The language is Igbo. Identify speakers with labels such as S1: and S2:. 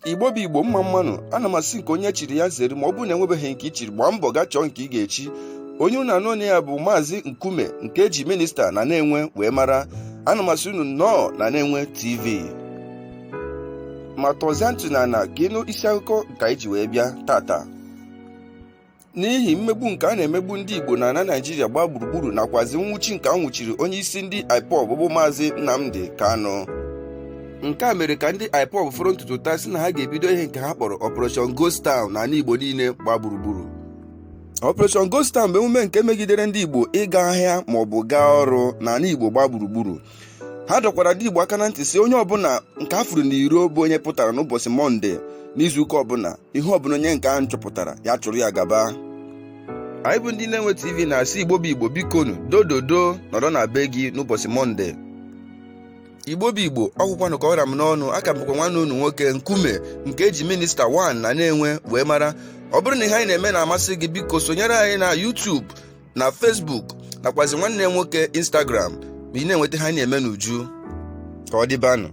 S1: Igbo bụ Igbo mma mmanụ, ana m asị nke onye chiri ya zere ma ọ bụrụ na enwebeghị nke ichiri gbaa mbọ gaa chọọ nke ị ga-echi. Onye unu anụ ya bụ Maazị Nkume nke eji minista na na-enwe wee mara. Ana m asị unu nnọọ na na-enwe TV. Ma tọzie ntị na ana ka ịnụ isi akụkọ nke anyị ji wee bịa tata. N'ihi mmegbu nke a na-emegbu ndị Igbo na ala Naịjirịa gbaa gburugburu nakwazi nwụchi nke a nwụchiri onye isi ndị IPOB bụ Maazị Nnamdi Kanu. Nke a mere ka ndị IPOB fọrọ ntutu taa sị na ha ga-ebido ihe nke ha kpọrọ Operation Ghost Town n'ala Igbo niile gbaa gburugburu. Operation Ghost Town bụ emume nke megidere ndị Igbo ịga ahịa maọbụ gaa ọrụ n'ala Igbo gbaa gburugburu. Ha dọkwara ndị Igbo aka na ntị si onye ọbụla nke a fụrụ n'iro bụ onye pụtara n'ụbọchị Mọnde n'izuụka ọbụla ihe ọbụla onye nke ahụ chọpụtara ya chụrụ ya gaba. Anyị bụ ndị na-enwe TV na-asị Igbo bụ Igbo bikonu dododo nọrọ na be gị n'ụbọchị Mọnde. Igbo bụ Igbo ọgwụkwanụ ka ọra m n'ọnụ, aka bụkwa nwanne unu nwoke Nkume nke eji minista 1 na na-enwe wee mara. Ọ bụrụ na ihe anyị na-eme na-amasị gị, biko sonyere anyị na YouTube na Facebook nakwazi nwanne nwoke Instagram ma ị na-enweta ha anyị na-eme n'uju. Ka ọ dịbanụ.